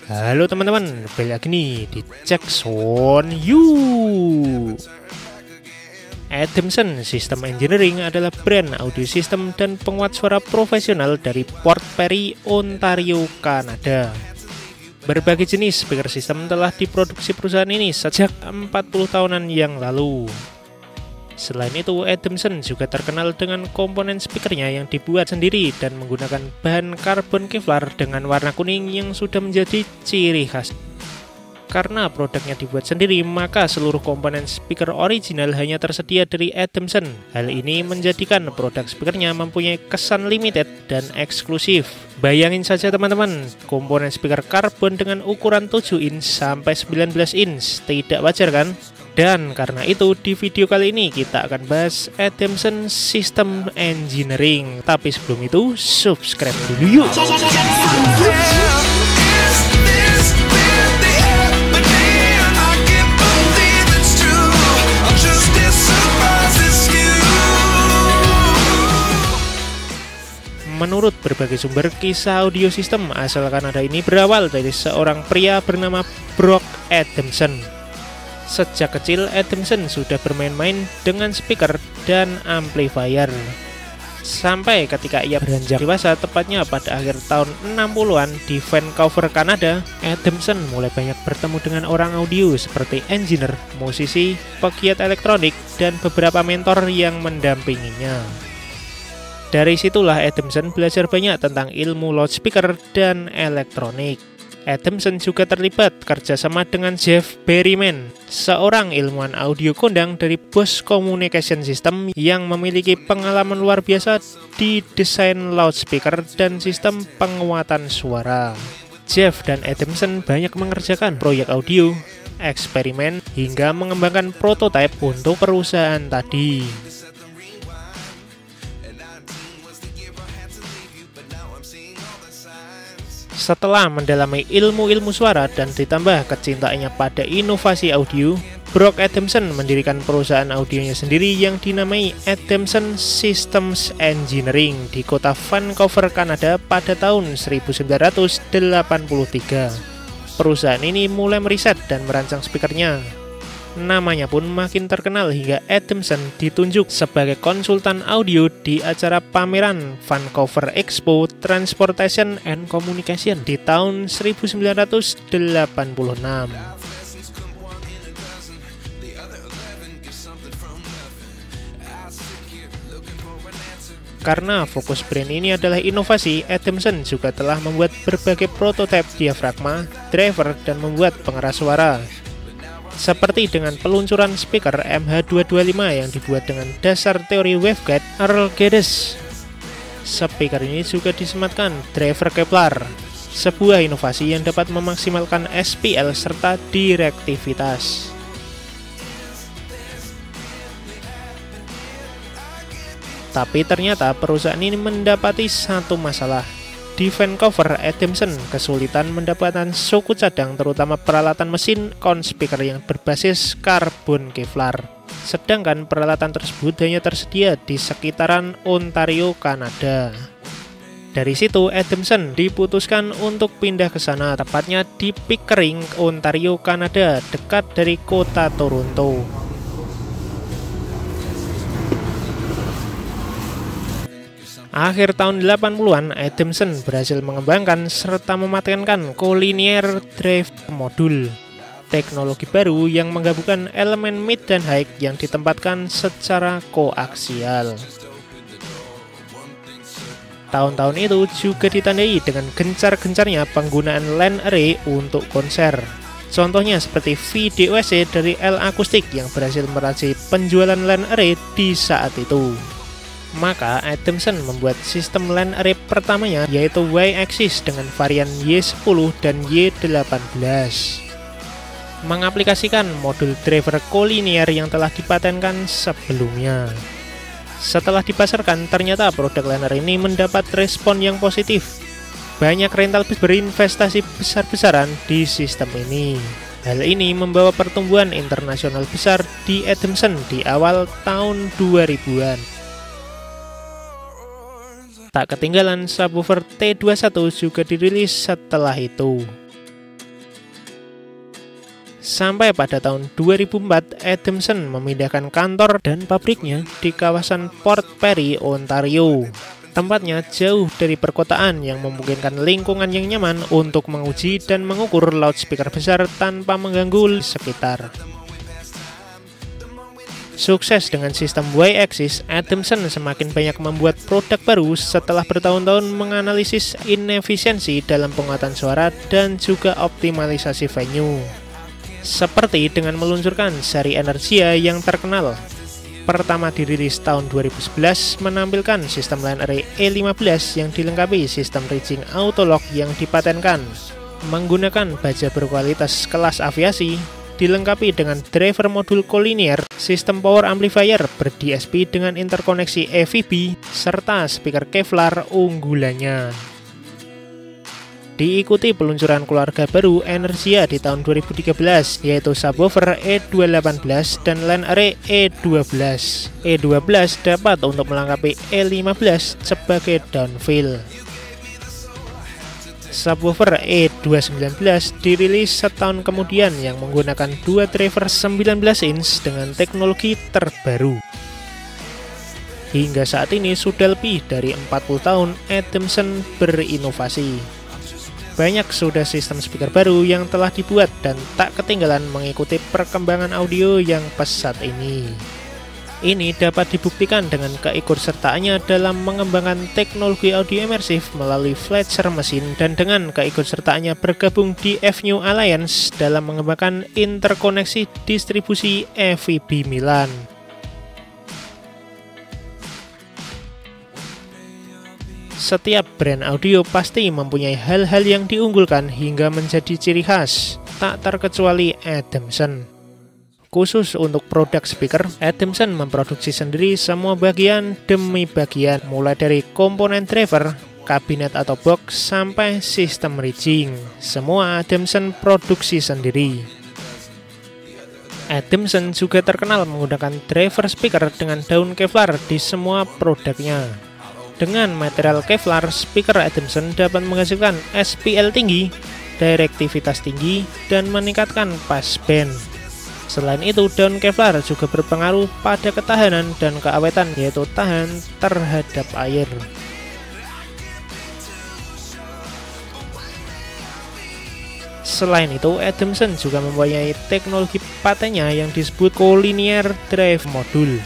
Halo teman-teman, balik lagi nih di Jackson You. Adamson System Engineering adalah brand audio system dan penguat suara profesional dari Port Perry, Ontario, Kanada. Berbagai jenis speaker system telah diproduksi perusahaan ini sejak 40 tahunan yang lalu. Selain itu, Adamson juga terkenal dengan komponen speakernya yang dibuat sendiri dan menggunakan bahan karbon Kevlar dengan warna kuning yang sudah menjadi ciri khas. Karena produknya dibuat sendiri, maka seluruh komponen speaker original hanya tersedia dari Adamson. Hal ini menjadikan produk speakernya mempunyai kesan limited dan eksklusif. Bayangin saja teman-teman, komponen speaker karbon dengan ukuran 7 inch sampai 19 inch, tidak wajar kan? Dan karena itu di video kali ini kita akan bahas Adamson System Engineering. Tapi sebelum itu subscribe dulu yuk. Menurut berbagai sumber, kisah audio sistem asal Kanada ini berawal dari seorang pria bernama Brock Adamson. Sejak kecil, Adamson sudah bermain-main dengan speaker dan amplifier. Sampai ketika ia beranjak dewasa, tepatnya pada akhir tahun 60-an di Vancouver, Kanada, Adamson mulai banyak bertemu dengan orang audio seperti engineer, musisi, pegiat elektronik, dan beberapa mentor yang mendampinginya. Dari situlah Adamson belajar banyak tentang ilmu loudspeaker dan elektronik. Adamson juga terlibat kerjasama dengan Jeff Berryman, seorang ilmuwan audio kondang dari Bose Communication System yang memiliki pengalaman luar biasa di desain loudspeaker dan sistem penguatan suara. Jeff dan Adamson banyak mengerjakan proyek audio, eksperimen, hingga mengembangkan prototipe untuk perusahaan tadi. Setelah mendalami ilmu-ilmu suara dan ditambah kecintaannya pada inovasi audio, Brock Adamson mendirikan perusahaan audionya sendiri yang dinamai Adamson Systems Engineering di kota Vancouver, Kanada pada tahun 1983. Perusahaan ini mulai meriset dan merancang speakernya. Namanya pun makin terkenal hingga Adamson ditunjuk sebagai konsultan audio di acara pameran Vancouver Expo Transportation and Communication di tahun 1986. Karena fokus brand ini adalah inovasi, Adamson juga telah membuat berbagai prototipe diafragma, driver, dan membuat pengeras suara. Seperti dengan peluncuran speaker MH225 yang dibuat dengan dasar teori waveguide Earl Geddes. Speaker ini juga disematkan driver Kevlar, sebuah inovasi yang dapat memaksimalkan SPL serta direktivitas. Tapi ternyata perusahaan ini mendapati satu masalah. Di Vancouver, Adamson kesulitan mendapatkan suku cadang terutama peralatan mesin speaker yang berbasis karbon Kevlar. Sedangkan peralatan tersebut hanya tersedia di sekitaran Ontario, Kanada. Dari situ Adamson diputuskan untuk pindah ke sana, tepatnya di Pickering, Ontario, Kanada, dekat dari kota Toronto. Akhir tahun 80-an, Adamson berhasil mengembangkan serta mematenkan collinear drive modul, teknologi baru yang menggabungkan elemen mid dan high yang ditempatkan secara koaksial. Tahun-tahun itu juga ditandai dengan gencar-gencarnya penggunaan line array untuk konser. Contohnya seperti VDOSC dari L Acoustic yang berhasil meraih penjualan line array di saat itu. Maka Adamson membuat sistem line array pertamanya yaitu Y-Axis dengan varian Y10 dan Y18. Mengaplikasikan modul driver collinear yang telah dipatenkan sebelumnya. Setelah dipasarkan, ternyata produk line array ini mendapat respon yang positif. Banyak rental berinvestasi besar-besaran di sistem ini. Hal ini membawa pertumbuhan internasional besar di Adamson di awal tahun 2000-an. Tak ketinggalan, subwoofer T21 juga dirilis setelah itu. Sampai pada tahun 2004, Adamson memindahkan kantor dan pabriknya di kawasan Port Perry, Ontario. Tempatnya jauh dari perkotaan yang memungkinkan lingkungan yang nyaman untuk menguji dan mengukur loudspeaker besar tanpa mengganggu sekitar. Sukses dengan sistem Y-axis, Adamson semakin banyak membuat produk baru setelah bertahun-tahun menganalisis inefisiensi dalam penguatan suara dan juga optimalisasi venue. Seperti dengan meluncurkan seri Energia yang terkenal. Pertama dirilis tahun 2011 menampilkan sistem line array E15 yang dilengkapi sistem rigging auto-lock yang dipatenkan. Menggunakan baja berkualitas kelas aviasi, dilengkapi dengan driver modul collinear, sistem power amplifier ber-DSP dengan interkoneksi EVB, serta speaker Kevlar unggulannya. Diikuti peluncuran keluarga baru Energia di tahun 2013, yaitu subwoofer E218 dan line array E12. E12 dapat untuk melengkapi E15 sebagai downfill. Subwoofer E219 dirilis setahun kemudian yang menggunakan dua driver 19 inch dengan teknologi terbaru. Hingga saat ini sudah lebih dari 40 tahun Adamson berinovasi. Banyak sudah sistem speaker baru yang telah dibuat dan tak ketinggalan mengikuti perkembangan audio yang pesat ini. Ini dapat dibuktikan dengan keikutsertaannya dalam mengembangkan teknologi audio imersif melalui Fletcher mesin dan dengan keikutsertaannya bergabung di Avenue Alliance dalam mengembangkan interkoneksi distribusi EVB Milan. Setiap brand audio pasti mempunyai hal-hal yang diunggulkan hingga menjadi ciri khas, tak terkecuali Adamson. Khusus untuk produk speaker, Adamson memproduksi sendiri semua bagian demi bagian, mulai dari komponen driver, kabinet atau box, sampai sistem rigging. Semua Adamson produksi sendiri. Adamson juga terkenal menggunakan driver speaker dengan daun Kevlar di semua produknya. Dengan material Kevlar, speaker Adamson dapat menghasilkan SPL tinggi, direktivitas tinggi, dan meningkatkan passband. Selain itu, daun Kevlar juga berpengaruh pada ketahanan dan keawetan, yaitu tahan terhadap air. Selain itu, Adamson juga mempunyai teknologi patennya yang disebut collinear drive module.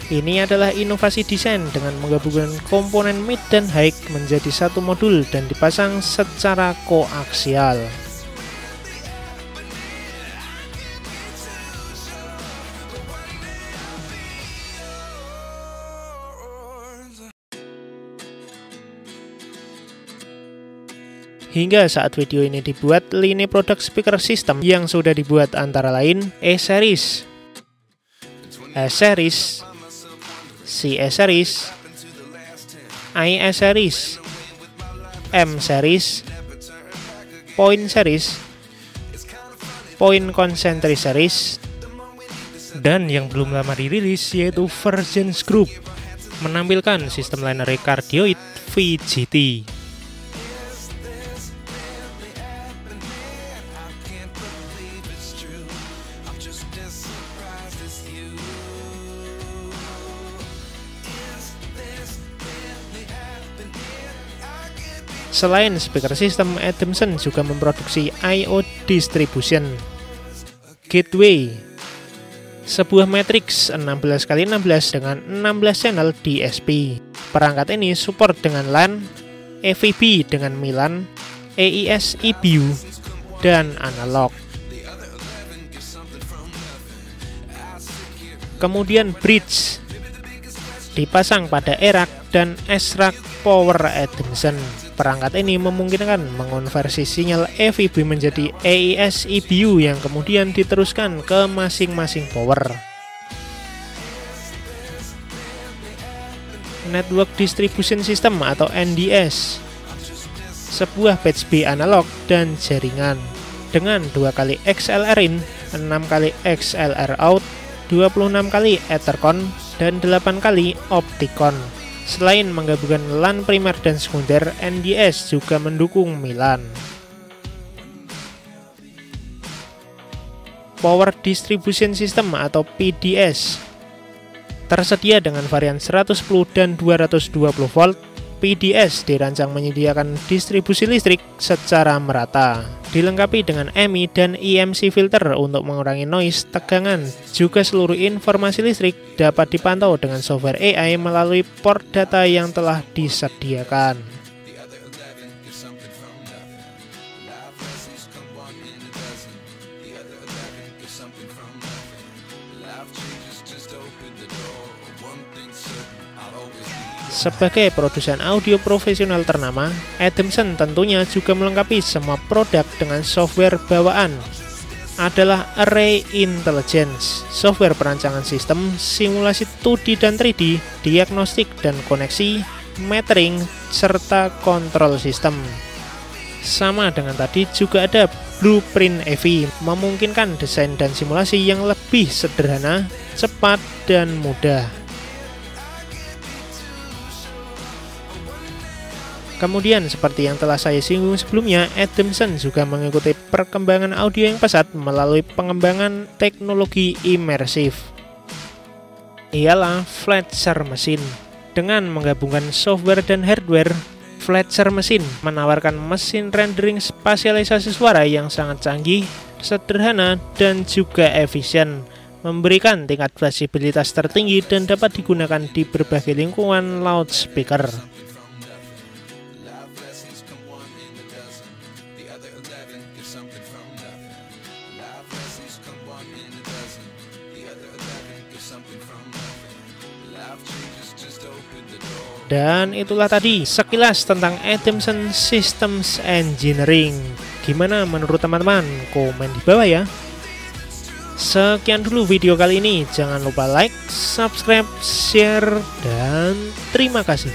Ini adalah inovasi desain dengan menggabungkan komponen mid dan high menjadi satu modul dan dipasang secara koaksial. Hingga saat video ini dibuat, lini produk speaker system yang sudah dibuat antara lain E-Series, S-Series, C-Series, I-Series, M-Series, Point Series, Point Concentric Series, dan yang belum lama dirilis yaitu Vergence Group, menampilkan sistem line array cardioid VGT. Selain speaker system, Adamson juga memproduksi I/O distribution, gateway, sebuah matrix 16x16 dengan 16 channel DSP. Perangkat ini support dengan LAN, EVB dengan Milan, AES EBU, dan analog. Kemudian bridge dipasang pada E-Rack dan S-Rack Power Adamson. Perangkat ini memungkinkan mengonversi sinyal EVB menjadi AES EBU yang kemudian diteruskan ke masing-masing power. Network Distribution System atau NDS, sebuah batch B analog dan jaringan dengan 2 kali XLR in, 6 kali XLR out, 26 kali Ethercon, dan 8 kali Opticon. Selain menggabungkan LAN primer dan sekunder, NDS juga mendukung Milan. Power Distribution System atau PDS. Tersedia dengan varian 110 dan 220 volt, PDS dirancang menyediakan distribusi listrik secara merata. Dilengkapi dengan EMI dan EMC filter untuk mengurangi noise, tegangan. Juga seluruh informasi listrik dapat dipantau dengan software AI melalui port data yang telah disediakan. Sebagai produsen audio profesional ternama, Adamson tentunya juga melengkapi semua produk dengan software bawaan. Adalah Array Intelligence, software perancangan sistem, simulasi 2D dan 3D, diagnostik dan koneksi, metering, serta kontrol sistem. Sama dengan tadi juga ada Blueprint AV, memungkinkan desain dan simulasi yang lebih sederhana, cepat, dan mudah. Kemudian, seperti yang telah saya singgung sebelumnya, Adamson juga mengikuti perkembangan audio yang pesat melalui pengembangan teknologi imersif. Ialah Fletcher Machine. Dengan menggabungkan software dan hardware, Fletcher Machine menawarkan mesin rendering spasialisasi suara yang sangat canggih, sederhana, dan juga efisien, memberikan tingkat fleksibilitas tertinggi dan dapat digunakan di berbagai lingkungan loudspeaker. Dan itulah tadi sekilas tentang Adamson Systems Engineering. Gimana menurut teman-teman? Komen di bawah ya. Sekian dulu video kali ini. Jangan lupa like, subscribe, share, dan terima kasih.